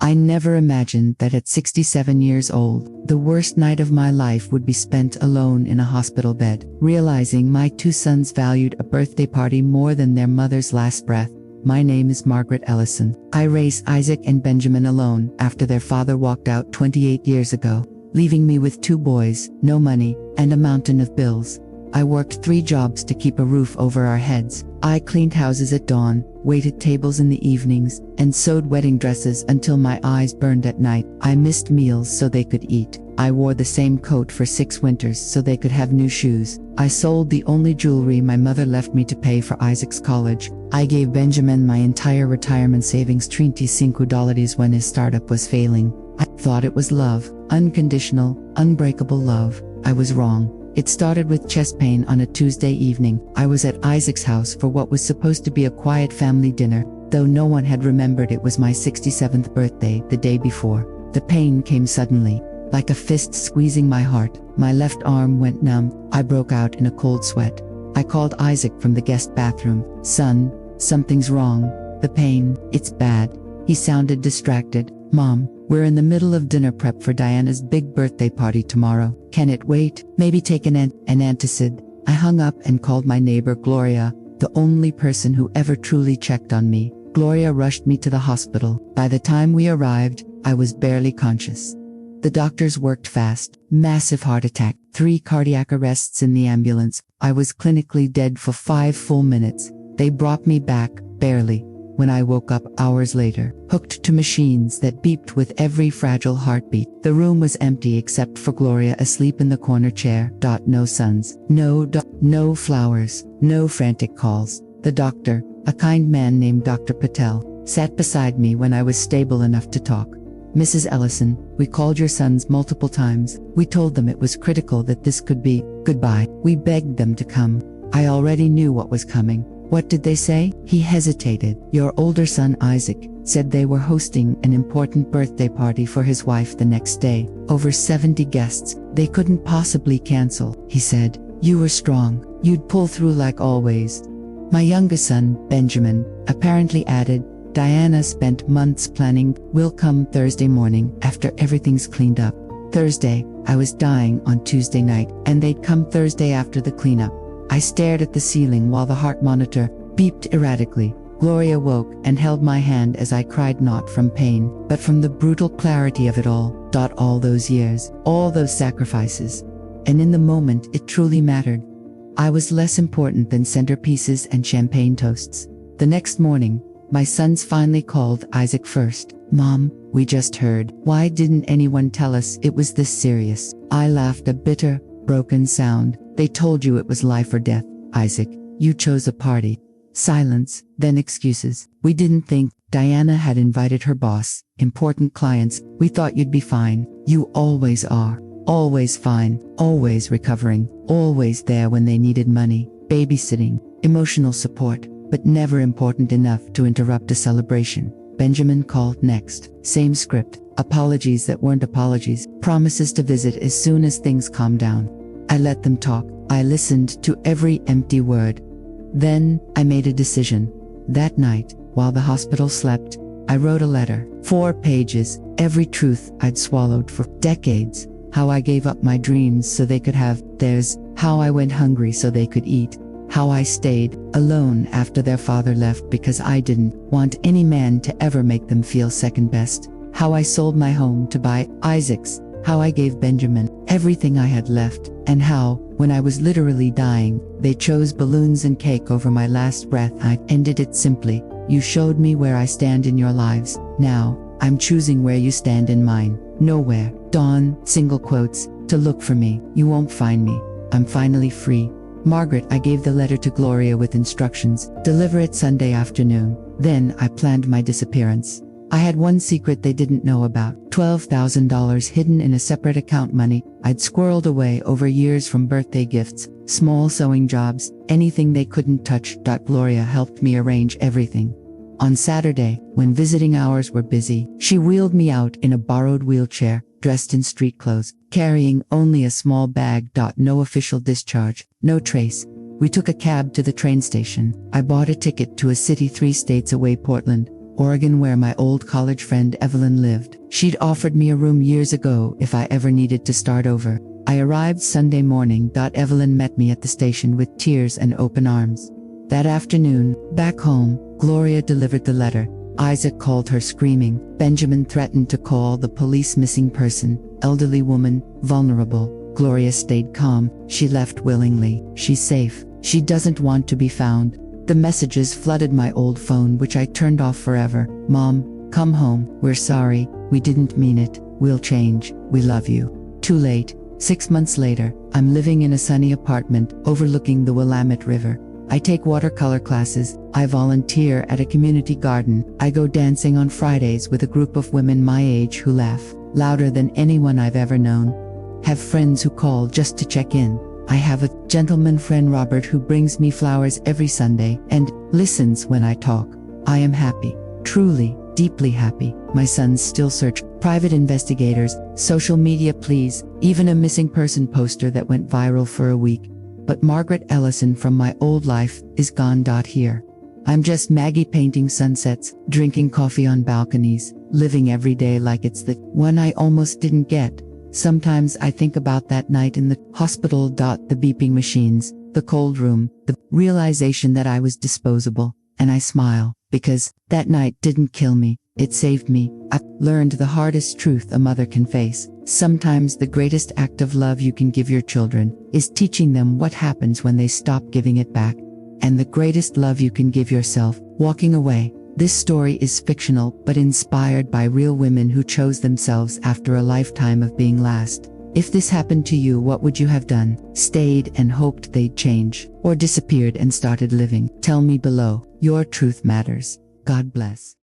I never imagined that at 67 years old, the worst night of my life would be spent alone in a hospital bed, realizing my two sons valued a birthday party more than their mother's last breath. My name is Margaret Ellison. I raised Isaac and Benjamin alone after their father walked out 28 years ago, leaving me with two boys, no money, and a mountain of bills. I worked 3 jobs to keep a roof over our heads. I cleaned houses at dawn, waited tables in the evenings, and sewed wedding dresses until my eyes burned at night. I missed meals so they could eat. I wore the same coat for 6 winters so they could have new shoes. I sold the only jewelry my mother left me to pay for Isaac's college. I gave Benjamin my entire retirement savings, $35 when his startup was failing. I thought it was love, unconditional, unbreakable love. I was wrong. It started with chest pain on a Tuesday evening. I was at Isaac's house for what was supposed to be a quiet family dinner, though no one had remembered it was my 67th birthday the day before. The pain came suddenly, like a fist squeezing my heart. My left arm went numb. I broke out in a cold sweat. I called Isaac from the guest bathroom. "Son, something's wrong. The pain, it's bad." He sounded distracted. "Mom, we're in the middle of dinner prep for Diana's big birthday party tomorrow. Can it wait? Maybe take an antacid." I hung up and called my neighbor Gloria, the only person who ever truly checked on me. Gloria rushed me to the hospital. By the time we arrived, I was barely conscious. The doctors worked fast. Massive heart attack, 3 cardiac arrests in the ambulance. I was clinically dead for 5 full minutes. They brought me back, barely. When I woke up hours later, hooked to machines that beeped with every fragile heartbeat. The room was empty except for Gloria asleep in the corner chair. No sons, no flowers, no frantic calls. The doctor, a kind man named Dr. Patel, sat beside me when I was stable enough to talk. "Mrs. Ellison, we called your sons multiple times. We told them it was critical that this could be goodbye. We begged them to come. I already knew what was coming." "What did they say?" He hesitated. "Your older son Isaac said they were hosting an important birthday party for his wife the next day. Over 70 guests. They couldn't possibly cancel," he said. "You were strong. You'd pull through like always." My youngest son, Benjamin, apparently added, "Diana spent months planning. We'll come Thursday morning after everything's cleaned up." Thursday, I was dying on Tuesday night, and they'd come Thursday after the cleanup. I stared at the ceiling while the heart monitor beeped erratically. Gloria woke and held my hand as I cried, not from pain, but from the brutal clarity of it all. All those years, all those sacrifices. And in the moment, it truly mattered. I was less important than centerpieces and champagne toasts. The next morning, my sons finally called Isaac first. "Mom, we just heard. Why didn't anyone tell us it was this serious?" I laughed, a bitter, broken sound. "They told you it was life or death, Isaac. You chose a party." Silence, then excuses. "We didn't think." Diana had invited her boss, important clients. "We thought you'd be fine. You always are. Always fine, always recovering, always there when they needed money, babysitting, emotional support, but never important enough to interrupt a celebration." Benjamin called next. Same script. Apologies that weren't apologies. Promises to visit as soon as things calmed down. I let them talk. I listened to every empty word. Then, I made a decision. That night, while the hospital slept, I wrote a letter. 4 pages, every truth I'd swallowed for decades. How I gave up my dreams so they could have theirs. How I went hungry so they could eat. How I stayed alone after their father left because I didn't want any man to ever make them feel second best. How I sold my home to buy Isaac's. How I gave Benjamin everything I had left, and how, when I was literally dying, they chose balloons and cake over my last breath. I ended it simply. "You showed me where I stand in your lives. Now, I'm choosing where you stand in mine. Nowhere, Dawn, single quotes, to look for me. You won't find me. I'm finally free." Margaret, I gave the letter to Gloria with instructions. "Deliver it Sunday afternoon." Then I planned my disappearance. I had one secret they didn't know about. $12,000 hidden in a separate account, money I'd squirreled away over years from birthday gifts, small sewing jobs, anything they couldn't touch. Gloria helped me arrange everything. On Saturday, when visiting hours were busy, she wheeled me out in a borrowed wheelchair, dressed in street clothes, carrying only a small bag. No official discharge, no trace. We took a cab to the train station. I bought a ticket to a city 3 states away, Portland. Oregon, where my old college friend Evelyn lived. She'd offered me a room years ago if I ever needed to start over. I arrived Sunday morning. Evelyn met me at the station with tears and open arms. That afternoon, back home, Gloria delivered the letter. Isaac called her screaming. Benjamin threatened to call the police. Missing person, elderly woman, vulnerable. Gloria stayed calm. She left willingly. She's safe. She doesn't want to be found. The messages flooded my old phone, which I turned off forever. Mom, come home. We're sorry. We didn't mean it. We'll change. We love you. Too late. 6 months later, I'm living in a sunny apartment overlooking the Willamette River. I take watercolor classes. I volunteer at a community garden. I go dancing on Fridays with a group of women my age who laugh louder than anyone I've ever known. Have friends who call just to check in. I have a gentleman friend, Robert, who brings me flowers every Sunday and listens when I talk. I am happy, truly, deeply happy. My sons still search, private investigators, social media please, even a missing person poster that went viral for a week. But Margaret Ellison from my old life is gone. Here. I'm just Maggie painting sunsets, drinking coffee on balconies, living every day like it's the one I almost didn't get. Sometimes I think about that night in the hospital. The beeping machines, the cold room, the realization that I was disposable, and I smile, because that night didn't kill me, it saved me. I learned the hardest truth a mother can face. Sometimes the greatest act of love you can give your children is teaching them what happens when they stop giving it back. And the greatest love you can give yourself, walking away. This story is fictional, but inspired by real women who chose themselves after a lifetime of being last. If this happened to you, what would you have done? Stayed and hoped they'd change, or disappeared and started living? Tell me below. Your truth matters. God bless.